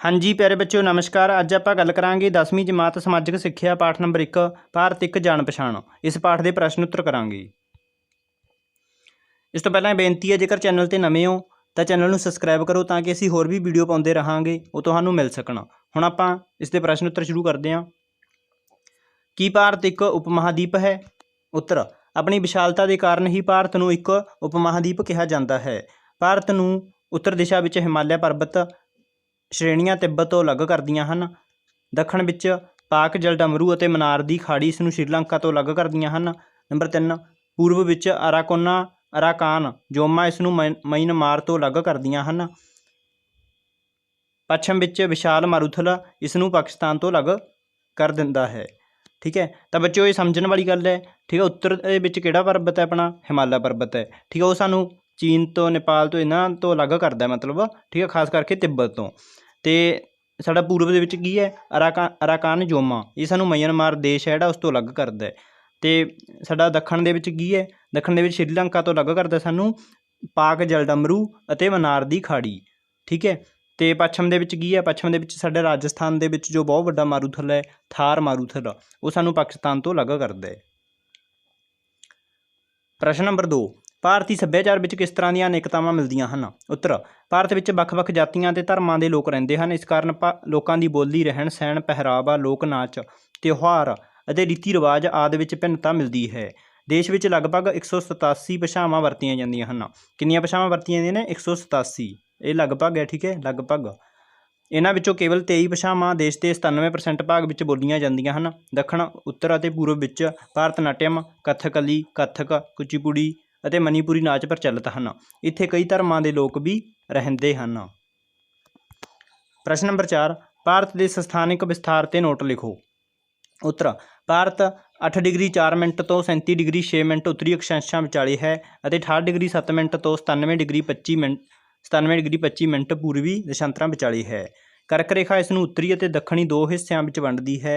हाँ जी प्यारे बच्चों नमस्कार। अज आप गल करांगे 10वीं जमात समाजिक सिक्ख्या पाठ नंबर 1 भारत एक जान पछाण। इस पाठ के प्रश्न उत्तर करांगे। इस तो पहला बेनती है जेकर चैनल ते नवे हो तो चैनल नूं सबसक्राइब करो ताकि असीं होर भी वीडियो पाउंदे रहांगे वो तुहानूं मिल सकण। हुण आपां इसके प्रश्न उत्तर शुरू करते हैं। की भारत एक उपमहादीप है? उत्तर अपनी विशालता के कारण ही भारत नूं एक उपमहादीप कहा जाता है। भारत नूं उत्तर दिशा विच हिमालय पर्बत श्रेणियां तिब्बत तो अलग करदियां हन। दक्षिण विच पाक जलडमरू अते मनार दी खाड़ी इसनूं श्रीलंका तो अलग करदियां हन। नंबर 3 पूर्व विच अराकान जोमा इसनूं म्यांमार तो अलग करदियां हन। पश्चिम विच विशाल मारूथल इसनूं पाकिस्तान तो अलग कर दिंदा है। ठीक है, तो बच्चों ये समझण वाली गल है। ठीक है, उत्तर दे विच किहड़ा पर्बत है? अपना हिमालय पर्बत है। ठीक है, वो सानूं चीन तो नेपाल तो इन्हां तो अलग करदा है, मतलब ठीक है, खास करके तिब्बत तो। ते साडा पूर्व दे विच की है? अराकान जोमा, ये सानूं म्यांमार देश है जिहड़ा उस तो अलग करदा है। ते साडा दक्षिण दे विच की है? दक्षिण दे विच श्रीलंका तो अलग करदा सानूं पाक जलडमरू अते मनार दी खाड़ी। ठीक है, तो पश्चिम दे विच की है? पश्चिम दे विच साडे राजस्थान दे विच जो बहुत वड्डा मारूथल है थार मारूथल, वो सानूं पाकिस्तान तो अलग करदा है। प्रश्न नंबर 2 भारतीय सभ्याचार विच किस तरह ਦੀਆਂ ਅਨੇਕਤਾਵਾਂ ਮਿਲਦੀਆਂ ਹਨ? उत्तर भारत विच ਵੱਖ-ਵੱਖ जातियां ते धर्मां दे लोक ਰਹਿੰਦੇ ਹਨ। इस कारण लोकां दी बोली रहन सहन पहरावा लोक नाच त्यौहार ਅਤੇ रीति रिवाज आदि विच भिन्नता मिलती है। देश विच लगभग 187 भाषावां वरतीਆਂ ਜਾਂਦੀਆਂ ਹਨ। किन्नियां भाषावां वरतीਆਂ ਜਾਂਦੀਆਂ ਨੇ? 187। ਇਹ ਲਗਭਗ ਹੈ। ਠੀਕ ਹੈ, ਲਗਭਗ। इन्हां विचों केवल 23 भाषावां देश के 97% भाग विच बोलियां जांदियां हन। दक्षिण उत्तर अते पूर्व विच भारतनाट्यम कथकली कथक कुचिपुड़ी अते मणिपुरी नाच प्रचलित हैं। इत्थे कई धर्मां दे लोग भी रहिंदे हन। प्रश्न नंबर 4 भारत के स्थानिक विस्तार ते नोट लिखो। उत्तर भारत 8 डिग्री 4 मिनट तो 37 डिग्री 6 मिनट उत्तरी अक्षांशां विचाले है अते 68 डिग्री 7 मिनट तो 97 डिग्री 25 मिनट पूर्वी देशांतरां विचाले है। करक रेखा इसनूं उत्तरी अते दक्षिणी दो हिस्सिਆਂ ਵਿੱਚ ਵੰਡਦੀ है।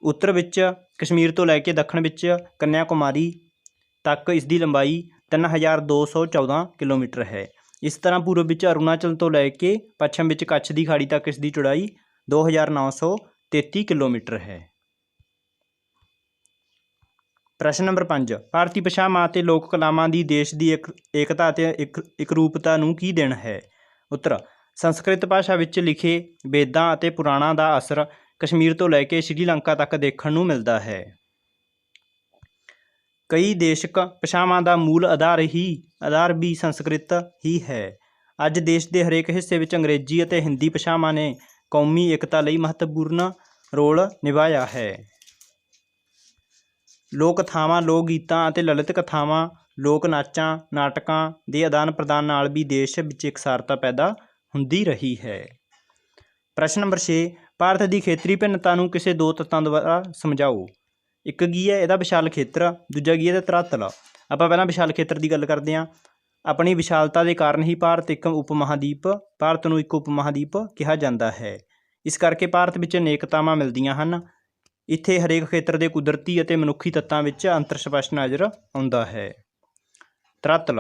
उत्तर ਵਿੱਚ कश्मीर तो लैके दक्षिण ਵਿੱਚ कन्याकुमारी तक इसकी लंबाई 3214 किलोमीटर है। इस तरह पूर्व ਵਿੱਚ अरुणाचल तो लैके पश्चिम ਵਿੱਚ कच्छ की खाड़ी तक इसकी चौड़ाई 2933 किलोमीटर है। प्रश्न नंबर 5 भारतीय भाषावां ਅਤੇ लोक कलावां ਦੀ देश की एकता ਅਤੇ एकरूपता ਨੂੰ की देन है? उत्तर संस्कृत भाषा ਵਿੱਚ लिखे वेदां ਅਤੇ पुराणां ਦਾ असर कश्मीर तो लैके श्रीलंका तक देखण ਨੂੰ मिलता है। कई देशक भाषावां ਦਾ मूल आधार भी संस्कृत ही है। अज देश के हरेक हिस्से ਵਿੱਚ अंग्रेजी ਅਤੇ हिंदी भाषावां ने कौमी एकता ਲਈ महत्वपूर्ण रोल निभाया है। लोक कथावां लोक गीतां ਅਤੇ ललित कथावां लोक नाचां नाटकां ਦੇ आदान प्रदान नाल भी देश ਵਿੱਚ इकसारता पैदा ਹੁੰਦੀ रही है। प्रश्न नंबर 6 भारत की खेतरी भिन्नता ਨੂੰ ਕਿਸੇ ਦੋ ਤੱਤਾਂ ਦੁਆਰਾ ਸਮਝਾਓ। एक की है ਇਹਦਾ विशाल खेत्र, दूजा की है धरातल। ਆਪਾਂ ਪਹਿਲਾਂ विशाल खेत्र की गल करते हैं। अपनी विशालता के कारण ही भारत एक उपमहादीप कहा जाता है। इस करके भारत ਵਿੱਚ अनेकतावां मिलदियां ਹਨ। ਇੱਥੇ हरेक खेत्र के कुदरती ਅਤੇ मनुखी तत्तां ਵਿੱਚ अंतर स्पष्ट नज़र आउंदा है। धरातल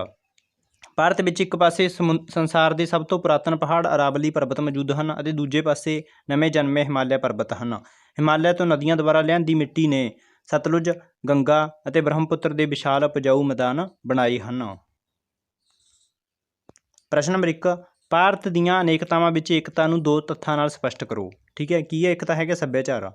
भारत ਵਿੱਚ एक पासे संसार के सब तो पुरातन पहाड़ अरावली पर्बत मौजूद हैं और दूजे पासे नवे जन्मे हिमालय पर्बत हैं। हिमालय तो नदियां द्वारा लिआंदी मिट्टी ने सतलुज गंगा और ब्रह्मपुत्र के विशाल उपजाऊ मैदान बनाए हैं। प्रश्न नंबर 1 भारत दीआं अनेकतावां विच एकता नूं दो तत्थां नाल स्पष्ट करो। ठीक है, की है? एक तां हैगा सभ्याचार।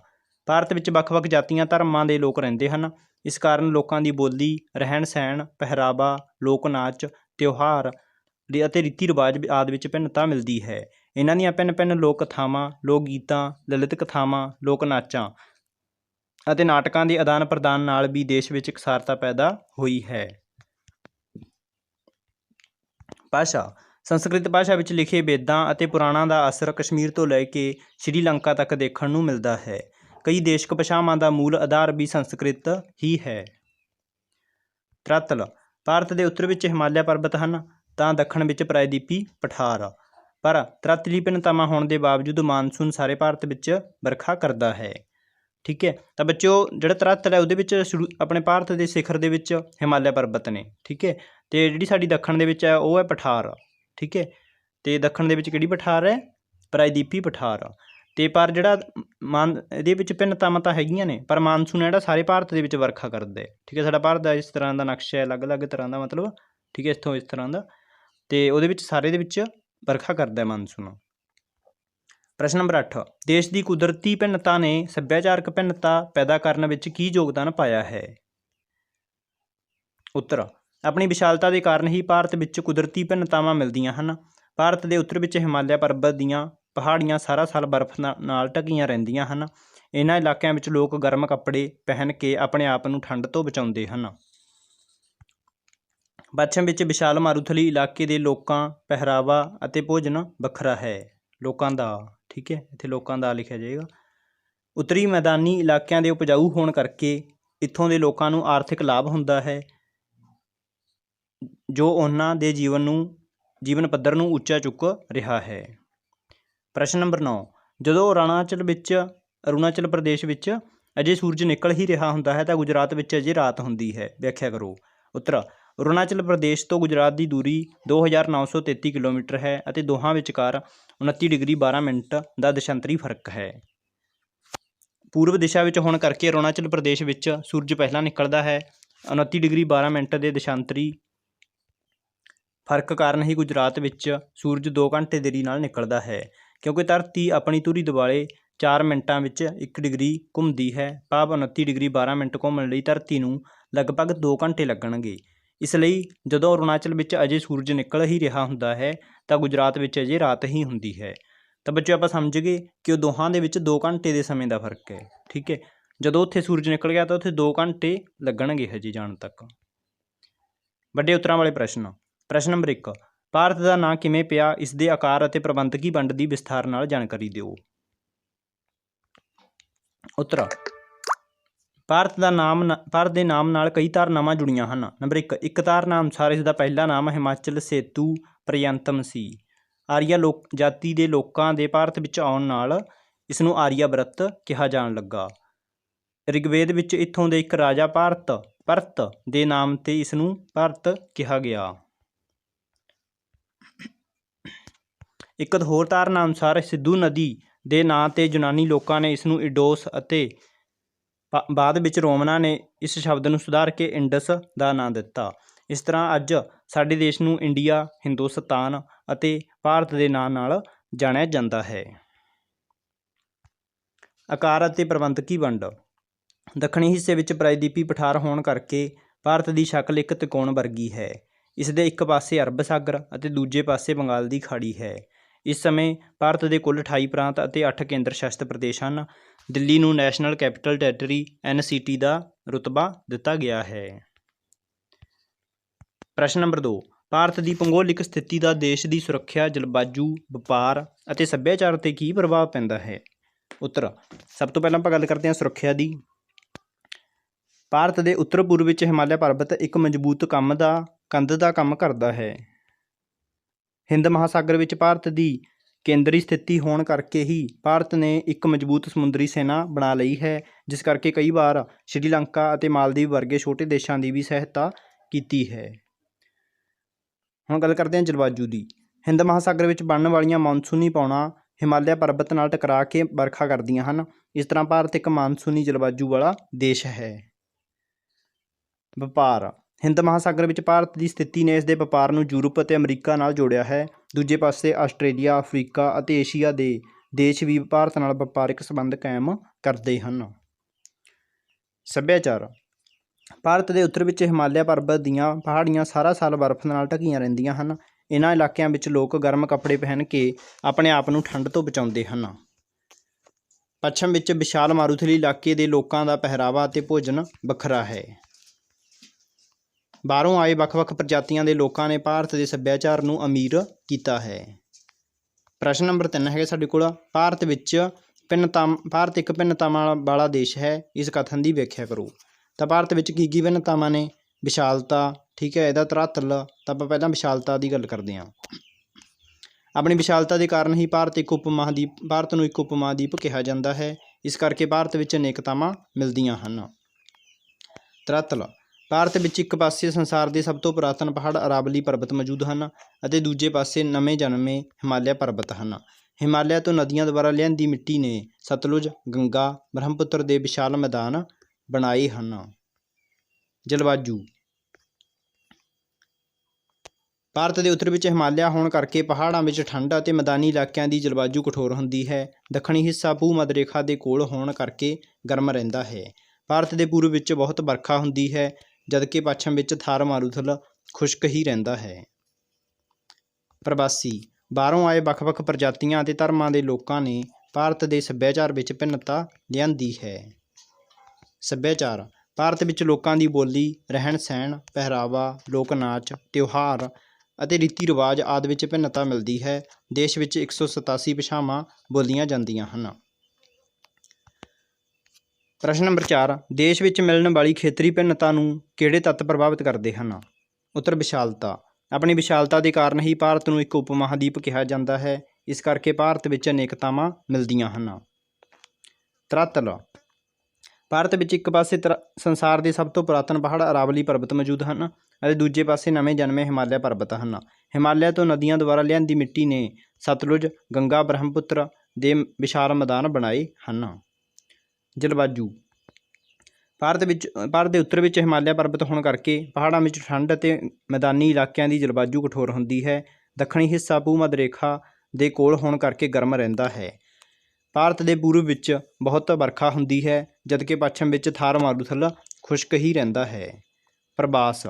भारत विच वख-वख जातियां धर्मां दे लोक रहिंदे हन। इस कारण लोकां दी बोली रहन सहन पहरावा लोक नाच त्यौहार ਅਤੇ रीति रिवाज आदि ਵਿੱਚ भिन्नता मिलती है। इन्हां ਦੀਆਂ भिन्न लोक कथावां लोक गीतां ललित कथावां लोक नाचां ਅਤੇ नाटकां ਦੇ आदान प्रदान नाल भी देश ਵਿੱਚ इकसारता पैदा हुई है। भाषा संस्कृत भाषा ਵਿੱਚ लिखे वेदां ਅਤੇ पुराणां ਦਾ असर कश्मीर तो लैके श्रीलंका तक देखण ਨੂੰ मिलता है। कई देशक भाषावां ਦਾ मूल आधार भी संस्कृत ही है। धरातल भारत के उत्तर ਵਿੱਚ हिमालय पर्बत हैं ਤਾਂ दक्षिण ਵਿੱਚ प्रायद्वीपी पठार। पर धरातली भिन्नतावां होने के बावजूद मानसून सारे भारत ਵਿੱਚ बरखा करता है। ठीक है, तो बच्चों जो धरातल है वो शुरू अपने भारत के सिखर के हिमालय पर्बत ने। ठीक है, तो जी साड़ी दक्षिण के है वो है पठार। ठीक है, तो दक्षिण के किहड़ी पठार है? ਪ੍ਰਾਇਦੀਪੀ ਪਠਾਰ। ਅਤੇ ਪਰ ਜਿਹੜਾ ਇਹਦੇ ਵਿੱਚ ਭਿੰਨਤਾਵਾਂ ਤਾਂ ਹੈਗੀਆਂ ਨੇ, ਪਰ ਮਾਨਸੂਨ ਹੈ ਜਿਹੜਾ ਸਾਰੇ ਭਾਰਤ ਦੇ ਵਿੱਚ ਵਰਖਾ ਕਰਦਾ ਹੈ। ਠੀਕ ਹੈ, ਸਾਡਾ ਭਾਰਤ ਦਾ ਇਸ ਤਰ੍ਹਾਂ ਦਾ ਨਕਸ਼ਾ ਹੈ, ਅਲੱਗ-ਅਲੱਗ ਤਰ੍ਹਾਂ ਦਾ ਮਤਲਬ, ਠੀਕ ਹੈ, ਇੱਥੋਂ ਇਸ ਤਰ੍ਹਾਂ ਦਾ, ਅਤੇ ਉਹਦੇ ਵਿੱਚ ਸਾਰੇ ਦੇ ਵਿੱਚ ਵਰਖਾ ਕਰਦਾ ਮਾਨਸੂਨ। ਪ੍ਰਸ਼ਨ ਨੰਬਰ 8, ਦੇਸ਼ ਦੀ ਕੁਦਰਤੀ ਭਿੰਨਤਾ ਨੇ ਸੱਭਿਆਚਾਰਕ ਭਿੰਨਤਾ ਪੈਦਾ ਕਰਨ ਵਿੱਚ ਕੀ ਯੋਗਦਾਨ ਪਾਇਆ ਹੈ? ਉੱਤਰ, ਆਪਣੀ ਵਿਸ਼ਾਲਤਾ ਦੇ ਕਾਰਨ ਹੀ ਭਾਰਤ ਵਿੱਚ ਕੁਦਰਤੀ ਭਿੰਨਤਾਵਾਂ ਮਿਲਦੀਆਂ ਹਨ। ਭਾਰਤ ਦੇ ਉੱਤਰ ਵਿੱਚ ਹਿਮਾਲਿਆ ਪਰਬਤ ਦੀਆਂ ਪਹਾੜੀਆਂ ਸਾਰਾ ਸਾਲ ਬਰਫ਼ ਨਾਲ ਢੱਕੀਆਂ ਰਹਿੰਦੀਆਂ ਹਨ। ਇਹਨਾਂ ਇਲਾਕਿਆਂ ਵਿੱਚ ਲੋਕ ਗਰਮ ਕੱਪੜੇ ਪਹਿਨ ਕੇ ਆਪਣੇ ਆਪ ਨੂੰ ਠੰਡ ਤੋਂ ਬਚਾਉਂਦੇ ਹਨ। ਪੱਛਮ ਵਿੱਚ ਵਿਸ਼ਾਲ ਮਾਰੂਥਲੀ ਇਲਾਕੇ ਦੇ ਲੋਕਾਂ, ਪਹਿਰਾਵਾ ਅਤੇ ਭੋਜਨ ਵੱਖਰਾ ਹੈ। ਲੋਕਾਂ ਦਾ, ਠੀਕ ਹੈ, ਇੱਥੇ ਲੋਕਾਂ ਦਾ ਲਿਖਿਆ ਜਾਏਗਾ। ਉੱਤਰੀ ਮੈਦਾਨੀ ਇਲਾਕਿਆਂ ਦੇ ਉਪਜਾਊ ਹੋਣ ਕਰਕੇ ਇੱਥੋਂ ਦੇ ਲੋਕਾਂ ਨੂੰ ਆਰਥਿਕ ਲਾਭ ਹੁੰਦਾ ਹੈ, ਜੋ ਉਹਨਾਂ ਦੇ ਜੀਵਨ ਪੱਧਰ ਨੂੰ ਉੱਚਾ ਚੁੱਕ ਰਿਹਾ ਹੈ। ਪ੍ਰਸ਼ਨ ਨੰਬਰ 9, ਜਦੋਂ ਅਰੁਣਾਚਲ ਪ੍ਰਦੇਸ਼ ਵਿੱਚ ਅਜੇ ਸੂਰਜ ਨਿਕਲ ਹੀ ਰਿਹਾ ਹੁੰਦਾ ਹੈ ਤਾਂ ਗੁਜਰਾਤ ਵਿੱਚ ਅਜੇ ਰਾਤ ਹੁੰਦੀ ਹੈ। ਵਿਆਖਿਆ ਕਰੋ। ਉੱਤਰ, ਅਰੁਣਾਚਲ ਪ੍ਰਦੇਸ਼ ਤੋਂ ਗੁਜਰਾਤ ਦੀ ਦੂਰੀ 2933 ਕਿਲੋਮੀਟਰ ਹੈ ਅਤੇ ਦੋਹਾਂ ਵਿਚਕਾਰ 29 ਡਿਗਰੀ 12 ਮਿੰਟ ਦਾ ਦਸ਼ਾਂਤਰੀ ਫਰਕ ਹੈ। ਪੂਰਬ ਦਿਸ਼ਾ ਵਿੱਚ ਹੋਣ ਕਰਕੇ ਅਰੁਣਾਚਲ ਪ੍ਰਦੇਸ਼ ਵਿੱਚ ਸੂਰਜ ਪਹਿਲਾਂ ਨਿਕਲਦਾ ਹੈ। 29 ਡਿਗਰੀ 12 ਮਿੰਟ ਦੇ ਦਸ਼ਾਂਤਰੀ ਫਰਕ ਕਾਰਨ ਹੀ ਗੁਜਰਾਤ ਵਿੱਚ ਸੂਰਜ 2 ਘੰਟੇ ਦੇਰੀ ਨਾਲ ਨਿਕਲਦਾ ਹੈ, ਕਿਉਂਕਿ ਧਰਤੀ ਆਪਣੀ ਧੁਰੀ ਦੁਆਲੇ 4 ਮਿੰਟਾਂ ਵਿੱਚ 1 ਡਿਗਰੀ ਘੁੰਮਦੀ ਹੈ। ਭਾਵ 29 ਡਿਗਰੀ 12 ਮਿੰਟ ਘੁੰਮਣ ਲਈ ਧਰਤੀ ਨੂੰ ਲਗਭਗ 2 ਘੰਟੇ ਲੱਗਣਗੇ। ਇਸ ਲਈ ਜਦੋਂ ਅਰੁਣਾਚਲ ਵਿੱਚ ਅਜੇ ਸੂਰਜ ਨਿਕਲ ਹੀ ਰਿਹਾ ਹੁੰਦਾ ਹੈ ਤਾਂ ਗੁਜਰਾਤ ਵਿੱਚ ਅਜੇ ਰਾਤ ਹੀ ਹੁੰਦੀ ਹੈ। ਤਾਂ ਬੱਚਿਓ ਆਪਾਂ ਸਮਝ ਗਏ ਕਿ ਉਹ ਦੋਹਾਂ ਦੇ ਵਿੱਚ 2 ਘੰਟੇ ਦੇ ਸਮੇਂ ਦਾ ਫਰਕ ਹੈ। ਠੀਕ ਹੈ, ਜਦੋਂ ਉੱਥੇ ਸੂਰਜ ਨਿਕਲ ਗਿਆ ਤਾਂ ਉੱਥੇ 2 ਘੰਟੇ ਲੱਗਣਗੇ ਹਜੇ ਜਾਣ ਤੱਕ। ਵੱਡੇ ਉੱਤਰਾਂ ਵਾਲੇ ਪ੍ਰਸ਼ਨ। ਪ੍ਰਸ਼ਨ ਨੰਬਰ 1, ਭਾਰਤ ਦਾ ਨਾਂ ਕਿਵੇਂ ਪਿਆ? ਇਸ ਦੇ ਆਕਾਰ ਅਤੇ ਪ੍ਰਬੰਧਕੀ ਵੰਡ ਦੀ ਵਿਸਥਾਰ ਨਾਲ ਜਾਣਕਾਰੀ ਦਿਓ। ਉੱਤਰ, ਭਾਰਤ ਦੇ ਨਾਮ ਨਾਲ ਕਈ ਧਾਰਨਾਵਾਂ ਜੁੜੀਆਂ ਹਨ। ਨੰਬਰ 1, ਇੱਕ ਧਾਰਨਾ ਅਨੁਸਾਰ ਇਸ ਦਾ ਪਹਿਲਾ ਨਾਮ ਹਿਮਾਚਲ ਸੇਤੂ ਪ੍ਰਯੰਤਮ ਸੀ। ਆਰੀਆ ਜਾਤੀ ਦੇ ਲੋਕਾਂ ਦੇ ਭਾਰਤ ਵਿੱਚ ਆਉਣ ਨਾਲ ਇਸ ਨੂੰ ਆਰੀਆ ਵਰਤ ਕਿਹਾ ਜਾਣ ਲੱਗਾ। ਰਿਗਵੇਦ ਵਿੱਚ ਇੱਥੋਂ ਦੇ ਇੱਕ ਰਾਜਾ ਭਰਤ ਦੇ ਨਾਮ 'ਤੇ ਇਸ ਨੂੰ ਭਾਰਤ ਕਿਹਾ ਗਿਆ। ਇੱਕ ਹੋਰ ਧਾਰਨਾ ਅਨੁਸਾਰ ਸਿੰਧੂ ਨਦੀ ਦੇ ਨਾਂ 'ਤੇ ਯੂਨਾਨੀ ਲੋਕਾਂ ਨੇ ਇਸ ਨੂੰ ਇੰਡੋਸ ਅਤੇ ਬਾਅਦ ਵਿੱਚ ਰੋਮਨਾਂ ਨੇ ਇਸ ਸ਼ਬਦ ਨੂੰ ਸੁਧਾਰ ਕੇ ਇੰਡਸ ਦਾ ਨਾਂ ਦਿੱਤਾ। ਇਸ ਤਰ੍ਹਾਂ ਅੱਜ ਸਾਡੇ ਦੇਸ਼ ਨੂੰ ਇੰਡੀਆ, ਹਿੰਦੁਸਤਾਨ ਅਤੇ ਭਾਰਤ ਦੇ ਨਾਂ ਨਾਲ ਜਾਣਿਆ ਜਾਂਦਾ ਹੈ। ਆਕਾਰ ਅਤੇ ਪ੍ਰਬੰਧਕੀ ਵੰਡ। ਦੱਖਣੀ ਹਿੱਸੇ ਵਿੱਚ ਪ੍ਰਾਇਦੀਪੀ ਪਠਾਰ ਹੋਣ ਕਰਕੇ ਭਾਰਤ ਦੀ ਸ਼ਕਲ ਇੱਕ ਤਿਕੋਣ ਵਰਗੀ ਹੈ। ਇਸ ਦੇ ਇੱਕ ਪਾਸੇ ਅਰਬ ਸਾਗਰ ਅਤੇ ਦੂਜੇ ਪਾਸੇ ਬੰਗਾਲ ਦੀ ਖਾੜੀ ਹੈ। ਇਸ ਸਮੇਂ ਭਾਰਤ ਦੇ ਕੁੱਲ 28 ਪ੍ਰਾਂਤ ਅਤੇ 8 ਕੇਂਦਰ ਸ਼ਾਸਿਤ ਪ੍ਰਦੇਸ਼ ਹਨ। ਦਿੱਲੀ ਨੂੰ ਨੈਸ਼ਨਲ ਕੈਪੀਟਲ ਟੈਰੀਟਰੀ NCT ਦਾ ਰੁਤਬਾ ਦਿੱਤਾ ਗਿਆ ਹੈ। ਪ੍ਰਸ਼ਨ ਨੰਬਰ 2, ਭਾਰਤ ਦੀ ਭੂਗੋਲਿਕ ਸਥਿਤੀ ਦਾ ਦੇਸ਼ ਦੀ ਸੁਰੱਖਿਆ, ਜਲਵਾਯੂ, ਵਪਾਰ ਅਤੇ ਸੱਭਿਆਚਾਰ 'ਤੇ ਕੀ ਪ੍ਰਭਾਵ ਪੈਂਦਾ ਹੈ? ਉੱਤਰ, ਸਭ ਤੋਂ ਪਹਿਲਾਂ ਆਪਾਂ ਗੱਲ ਕਰਦੇ ਹਾਂ ਸੁਰੱਖਿਆ ਦੀ। ਭਾਰਤ ਦੇ ਉੱਤਰ ਪੂਰਬ ਵਿੱਚ ਹਿਮਾਲਿਆ ਪਰਬਤ ਇੱਕ ਮਜ਼ਬੂਤ ਕੰਧ ਦਾ ਕੰਮ ਕਰਦਾ ਹੈ। ਹਿੰਦ ਮਹਾਸਾਗਰ ਵਿੱਚ ਭਾਰਤ ਦੀ ਕੇਂਦਰੀ ਸਥਿਤੀ ਹੋਣ ਕਰਕੇ ਹੀ ਭਾਰਤ ਨੇ ਇੱਕ ਮਜ਼ਬੂਤ ਸਮੁੰਦਰੀ ਸੈਨਾ ਬਣਾ ਲਈ ਹੈ, ਜਿਸ ਕਰਕੇ ਕਈ ਵਾਰ ਸ਼੍ਰੀਲੰਕਾ ਅਤੇ ਮਾਲਦੀਵ ਵਰਗੇ ਛੋਟੇ ਦੇਸ਼ਾਂ ਦੀ ਵੀ ਸਹਾਇਤਾ ਕੀਤੀ ਹੈ। ਹੁਣ ਗੱਲ ਕਰਦੇ ਹਾਂ ਜਲਵਾਯੂ ਦੀ। ਹਿੰਦ ਮਹਾਸਾਗਰ ਵਿੱਚ ਬਣਨ ਵਾਲੀਆਂ ਮਾਨਸੂਨੀ ਪੌਣਾਂ ਹਿਮਾਲਿਆ ਪਰਬਤ ਨਾਲ ਟਕਰਾ ਕੇ ਵਰਖਾ ਕਰਦੀਆਂ ਹਨ। ਇਸ ਤਰ੍ਹਾਂ ਭਾਰਤ ਇੱਕ ਮਾਨਸੂਨੀ ਜਲਵਾਯੂ ਵਾਲਾ ਦੇਸ਼ ਹੈ। ਵਪਾਰ। ਹਿੰਦ ਮਹਾਸਾਗਰ ਵਿੱਚ ਭਾਰਤ ਦੀ ਸਥਿਤੀ ਨੇ ਇਸ ਦੇ ਵਪਾਰ ਨੂੰ ਯੂਰਪ ਅਤੇ ਅਮਰੀਕਾ ਨਾਲ ਜੋੜਿਆ ਹੈ। ਦੂਜੇ ਪਾਸੇ ਆਸਟ੍ਰੇਲੀਆ, ਅਫਰੀਕਾ ਅਤੇ ਏਸ਼ੀਆ ਦੇ ਦੇਸ਼ ਵੀ ਭਾਰਤ ਨਾਲ ਵਪਾਰਕ ਸੰਬੰਧ ਕਾਇਮ ਕਰਦੇ ਹਨ। ਸੱਭਿਆਚਾਰ। ਭਾਰਤ ਦੇ ਉੱਤਰ ਵਿੱਚ ਹਿਮਾਲਿਆ ਪਰਬਤ ਦੀਆਂ ਪਹਾੜੀਆਂ ਸਾਰਾ ਸਾਲ ਬਰਫ਼ ਨਾਲ ਢੱਕੀਆਂ ਰਹਿੰਦੀਆਂ ਹਨ। ਇਹਨਾਂ ਇਲਾਕਿਆਂ ਵਿੱਚ ਲੋਕ ਗਰਮ ਕੱਪੜੇ ਪਹਿਨ ਕੇ ਆਪਣੇ ਆਪ ਨੂੰ ਠੰਡ ਤੋਂ ਬਚਾਉਂਦੇ ਹਨ। ਪੱਛਮ ਵਿੱਚ ਵਿਸ਼ਾਲ ਮਾਰੂਥਲੀ ਇਲਾਕੇ ਦੇ ਲੋਕਾਂ ਦਾ ਪਹਿਰਾਵਾ ਅਤੇ ਭੋਜਨ ਵੱਖਰਾ ਹੈ। ਬਾਹਰੋਂ ਆਏ ਵੱਖ-ਵੱਖ ਪ੍ਰਜਾਤੀਆਂ ਦੇ ਲੋਕਾਂ ਨੇ ਭਾਰਤ ਦੇ ਸੱਭਿਆਚਾਰ ਨੂੰ ਅਮੀਰ ਕੀਤਾ ਹੈ। ਪ੍ਰਸ਼ਨ ਨੰਬਰ 3 ਹੈਗਾ ਸਾਡੇ ਕੋਲ, ਭਾਰਤ ਇੱਕ ਭਿੰਨਤਾਵਾਂ ਵਾਲਾ ਦੇਸ਼ ਹੈ, ਇਸ ਕਥਨ ਦੀ ਵਿਆਖਿਆ ਕਰੋ। ਤਾਂ ਭਾਰਤ ਵਿੱਚ ਕੀ ਭਿੰਨਤਾਵਾਂ ਨੇ? ਵਿਸ਼ਾਲਤਾ, ਠੀਕ ਹੈ, ਇਹਦਾ ਧਰਾਤਲ। ਤਾਂ ਆਪਾਂ ਪਹਿਲਾਂ ਵਿਸ਼ਾਲਤਾ ਦੀ ਗੱਲ ਕਰਦੇ ਹਾਂ। ਆਪਣੀ ਵਿਸ਼ਾਲਤਾ ਦੇ ਕਾਰਨ ਹੀ ਭਾਰਤ ਨੂੰ ਇੱਕ ਉਪ ਮਹਾਂਦੀਪ ਕਿਹਾ ਜਾਂਦਾ ਹੈ। ਇਸ ਕਰਕੇ ਭਾਰਤ ਵਿੱਚ ਅਨੇਕਤਾਵਾਂ ਮਿਲਦੀਆਂ ਹਨ। ਧਰਾਤਲ। ਭਾਰਤ ਵਿੱਚ ਇੱਕ ਪਾਸੇ ਸੰਸਾਰ ਦੇ ਸਭ ਤੋਂ ਪੁਰਾਤਨ ਪਹਾੜ ਅਰਾਵਲੀ ਪਰਬਤ ਮੌਜੂਦ ਹਨ ਅਤੇ ਦੂਜੇ ਪਾਸੇ ਨਵੇਂ ਜਨਮੇ ਹਿਮਾਲਿਆ ਪਰਬਤ ਹਨ। ਹਿਮਾਲਿਆ ਤੋਂ ਨਦੀਆਂ ਦੁਆਰਾ ਲਿਆਂਦੀ ਮਿੱਟੀ ਨੇ ਸਤਲੁਜ, ਗੰਗਾ, ਬ੍ਰਹਮਪੁੱਤਰ ਦੇ ਵਿਸ਼ਾਲ ਮੈਦਾਨ ਬਣਾਏ ਹਨ। ਜਲਵਾਯੂ ਭਾਰਤ ਦੇ ਉੱਤਰ ਵਿੱਚ ਹਿਮਾਲਿਆ ਹੋਣ ਕਰਕੇ ਪਹਾੜਾਂ ਵਿੱਚ ਠੰਡ ਅਤੇ ਮੈਦਾਨੀ ਇਲਾਕਿਆਂ ਦੀ ਜਲਵਾਯੂ ਕਠੋਰ ਹੁੰਦੀ ਹੈ। ਦੱਖਣੀ ਹਿੱਸਾ ਭੂ ਮੱਧ ਰੇਖਾ ਦੇ ਕੋਲ ਹੋਣ ਕਰਕੇ ਗਰਮ ਰਹਿੰਦਾ ਹੈ। ਭਾਰਤ ਦੇ ਪੂਰਬ ਵਿੱਚ ਬਹੁਤ ਵਰਖਾ ਹੁੰਦੀ ਹੈ, ਜਦਕਿ ਪੱਛਮ ਵਿੱਚ ਥਾਰ ਮਾਰੂਥਲ ਖੁਸ਼ਕ ਹੀ ਰਹਿੰਦਾ ਹੈ। ਪ੍ਰਵਾਸੀ ਬਾਹਰੋਂ ਆਏ ਵੱਖ-ਵੱਖ ਪ੍ਰਜਾਤੀਆਂ ਅਤੇ ਧਰਮਾਂ ਦੇ ਲੋਕਾਂ ਨੇ ਭਾਰਤ ਦੇ ਸੱਭਿਆਚਾਰ ਵਿੱਚ ਭਿੰਨਤਾ ਲਿਆਂਦੀ ਹੈ। ਸੱਭਿਆਚਾਰ ਭਾਰਤ ਵਿੱਚ ਲੋਕਾਂ ਦੀ ਬੋਲੀ, ਰਹਿਣ-ਸਹਿਣ, ਪਹਿਰਾਵਾ, ਲੋਕ ਨਾਚ, ਤਿਉਹਾਰ ਅਤੇ ਰੀਤੀ ਰਿਵਾਜ ਆਦਿ ਵਿੱਚ ਭਿੰਨਤਾ ਮਿਲਦੀ ਹੈ। ਦੇਸ਼ ਵਿੱਚ 187 ਭਾਸ਼ਾਵਾਂ ਬੋਲੀਆਂ ਜਾਂਦੀਆਂ ਹਨ। ਪ੍ਰਸ਼ਨ ਨੰਬਰ 4 ਦੇਸ਼ ਵਿੱਚ ਮਿਲਣ ਵਾਲੀ ਖੇਤਰੀ ਭਿੰਨਤਾ ਨੂੰ ਕਿਹੜੇ ਤੱਤ ਪ੍ਰਭਾਵਿਤ ਕਰਦੇ ਹਨ? ਉੱਤਰ ਵਿਸ਼ਾਲਤਾ। ਆਪਣੀ ਵਿਸ਼ਾਲਤਾ ਦੇ ਕਾਰਨ ਹੀ ਭਾਰਤ ਨੂੰ ਇੱਕ ਉਪ ਮਹਾਂਦੀਪ ਕਿਹਾ ਜਾਂਦਾ ਹੈ। ਇਸ ਕਰਕੇ ਭਾਰਤ ਵਿੱਚ ਅਨੇਕਤਾਵਾਂ ਮਿਲਦੀਆਂ ਹਨ। ਧਰਾਤਲ ਭਾਰਤ ਵਿੱਚ ਇੱਕ ਪਾਸੇ ਸੰਸਾਰ ਦੇ ਸਭ ਤੋਂ ਪੁਰਾਤਨ ਪਹਾੜ ਅਰਾਵਲੀ ਪਰਬਤ ਮੌਜੂਦ ਹਨ ਅਤੇ ਦੂਜੇ ਪਾਸੇ ਨਵੇਂ ਜਨਮੇ ਹਿਮਾਲਿਆ ਪਰਬਤ ਹਨ। ਹਿਮਾਲਿਆ ਤੋਂ ਨਦੀਆਂ ਦੁਆਰਾ ਲਿਆਂਦੀ ਮਿੱਟੀ ਨੇ ਸਤਲੁਜ, ਗੰਗਾ, ਬ੍ਰਹਮਪੁੱਤਰ ਦੇ ਵਿਸ਼ਾਲ ਮੈਦਾਨ ਬਣਾਏ ਹਨ। ਜਲਵਾਯੂ ਭਾਰਤ ਦੇ ਉੱਤਰ ਵਿੱਚ ਹਿਮਾਲਿਆ ਪਰਬਤ ਹੋਣ ਕਰਕੇ ਪਹਾੜਾਂ ਵਿੱਚ ਠੰਡ ਅਤੇ ਮੈਦਾਨੀ ਇਲਾਕਿਆਂ ਦੀ ਜਲਵਾਯੂ ਕਠੋਰ ਹੁੰਦੀ ਹੈ। ਦੱਖਣੀ ਹਿੱਸਾ ਭੂ ਮੱਧ ਰੇਖਾ ਦੇ ਕੋਲ ਹੋਣ ਕਰਕੇ ਗਰਮ ਰਹਿੰਦਾ ਹੈ। ਭਾਰਤ ਦੇ ਪੂਰਬ ਵਿੱਚ ਬਹੁਤ ਵਰਖਾ ਹੁੰਦੀ ਹੈ, ਜਦਕਿ ਪੱਛਮ ਵਿੱਚ ਥਾਰ ਮਾਰੂਥਲ ਖੁਸ਼ਕ ਹੀ ਰਹਿੰਦਾ ਹੈ। ਪ੍ਰਵਾਸ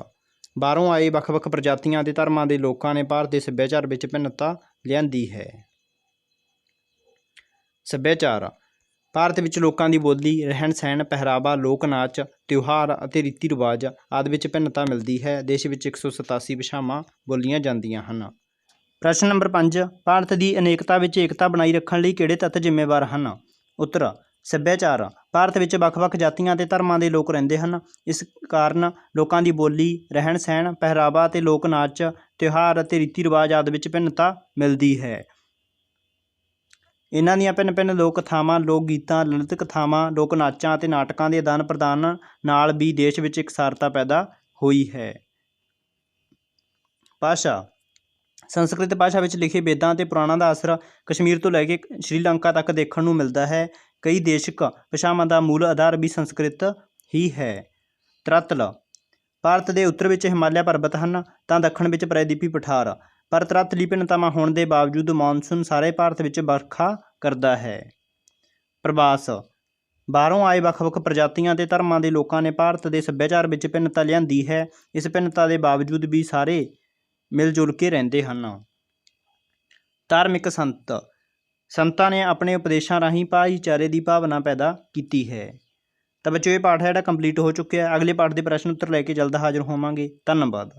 ਬਾਹਰੋਂ ਆਏ ਵੱਖ-ਵੱਖ ਪ੍ਰਜਾਤੀਆਂ ਅਤੇ ਧਰਮਾਂ ਦੇ ਲੋਕਾਂ ਨੇ ਭਾਰਤ ਦੇ ਸੱਭਿਆਚਾਰ ਵਿੱਚ ਭਿੰਨਤਾ ਲਿਆਂਦੀ ਹੈ। ਸੱਭਿਆਚਾਰ ਭਾਰਤ ਵਿੱਚ ਲੋਕਾਂ ਦੀ ਬੋਲੀ, ਰਹਿਣ-ਸਹਿਣ, ਪਹਿਰਾਵਾ, ਲੋਕ ਨਾਚ, ਤਿਉਹਾਰ ਅਤੇ ਰੀਤੀ ਰਿਵਾਜ ਆਦਿ ਵਿੱਚ ਭਿੰਨਤਾ ਮਿਲਦੀ ਹੈ। ਦੇਸ਼ ਵਿੱਚ 187 ਭਾਸ਼ਾਵਾਂ ਬੋਲੀਆਂ ਜਾਂਦੀਆਂ ਹਨ। ਪ੍ਰਸ਼ਨ ਨੰਬਰ 5 ਭਾਰਤ ਦੀ ਅਨੇਕਤਾ ਵਿੱਚ ਏਕਤਾ ਬਣਾਈ ਰੱਖਣ ਲਈ ਕਿਹੜੇ ਤੱਤ ਜ਼ਿੰਮੇਵਾਰ ਹਨ? ਉੱਤਰ ਸੱਭਿਆਚਾਰ ਭਾਰਤ ਵਿੱਚ ਵੱਖ-ਵੱਖ ਜਾਤੀਆਂ ਅਤੇ ਧਰਮਾਂ ਦੇ ਲੋਕ ਰਹਿੰਦੇ ਹਨ। ਇਸ ਕਾਰਨ ਲੋਕਾਂ ਦੀ ਬੋਲੀ, ਰਹਿਣ-ਸਹਿਣ, ਪਹਿਰਾਵਾ ਅਤੇ ਲੋਕ ਨਾਚ, ਤਿਉਹਾਰ ਅਤੇ ਰੀਤੀ ਰਿਵਾਜ ਆਦਿ ਵਿੱਚ ਭਿੰਨਤਾ ਮਿਲਦੀ ਹੈ। ਇਹਨਾਂ ਦੀਆਂ ਭਿੰਨ-ਭਿੰਨ ਲੋਕ ਕਥਾਵਾਂ, ਲੋਕ ਗੀਤਾਂ, ਲਲਿਤ ਕਥਾਵਾਂ, ਲੋਕ ਨਾਚਾਂ ਅਤੇ ਨਾਟਕਾਂ ਦੇ ਆਦਾਨ ਪ੍ਰਦਾਨ ਨਾਲ ਵੀ ਦੇਸ਼ ਵਿੱਚ ਇਕਸਾਰਤਾ ਪੈਦਾ ਹੋਈ ਹੈ। ਭਾਸ਼ਾ ਸੰਸਕ੍ਰਿਤ ਭਾਸ਼ਾ ਵਿੱਚ ਲਿਖੇ ਵੇਦਾਂ ਅਤੇ ਪੁਰਾਣਾਂ ਦਾ ਅਸਰ ਕਸ਼ਮੀਰ ਤੋਂ ਲੈ ਕੇ ਸ਼੍ਰੀਲੰਕਾ ਤੱਕ ਦੇਖਣ ਨੂੰ ਮਿਲਦਾ ਹੈ। ਕਈ ਦੇਸ਼ਕ ਭਾਸ਼ਾਵਾਂ ਦਾ ਮੂਲ ਆਧਾਰ ਵੀ ਸੰਸਕ੍ਰਿਤ ਹੀ ਹੈ। ਧਰਾਤਲ ਭਾਰਤ ਦੇ ਉੱਤਰ ਵਿੱਚ ਹਿਮਾਲਿਆ ਪਰਬਤ ਹਨ ਤਾਂ ਦੱਖਣ ਵਿੱਚ ਪ੍ਰਾਇਦੀਪੀ ਪਠਾਰ। ਪਰ ਧਰਾਤਲੀ ਭਿੰਨਤਾਵਾਂ ਹੋਣ ਦੇ ਬਾਵਜੂਦ ਮਾਨਸੂਨ ਸਾਰੇ ਭਾਰਤ ਵਿੱਚ ਵਰਖਾ ਕਰਦਾ ਹੈ। ਪ੍ਰਵਾਸ ਬਾਹਰੋਂ ਆਏ ਵੱਖ-ਵੱਖ ਪ੍ਰਜਾਤੀਆਂ ਅਤੇ ਧਰਮਾਂ ਦੇ ਲੋਕਾਂ ਨੇ ਭਾਰਤ ਦੇ ਸੱਭਿਆਚਾਰ ਵਿੱਚ ਭਿੰਨਤਾ ਲਿਆਂਦੀ ਹੈ। ਇਸ ਭਿੰਨਤਾ ਦੇ ਬਾਵਜੂਦ ਵੀ ਸਾਰੇ ਮਿਲ ਜੁਲ ਕੇ ਰਹਿੰਦੇ ਹਨ। ਧਾਰਮਿਕ ਸੰਤਾਂ ਨੇ ਆਪਣੇ ਉਪਦੇਸ਼ਾਂ ਰਾਹੀਂ ਭਾਈਚਾਰੇ ਦੀ ਭਾਵਨਾ ਪੈਦਾ ਕੀਤੀ ਹੈ। ਤਾਂ ਬੱਚਿਓ ਇਹ ਪਾਠ ਹੈ ਜਿਹੜਾ ਕੰਪਲੀਟ ਹੋ ਚੁੱਕਿਆ ਹੈ। ਅਗਲੇ ਪਾਠ ਦੇ ਪ੍ਰਸ਼ਨ ਉੱਤਰ ਲੈ ਕੇ ਜਲਦ ਹਾਜ਼ਰ ਹੋਵਾਂਗੇ। ਧੰਨਵਾਦ।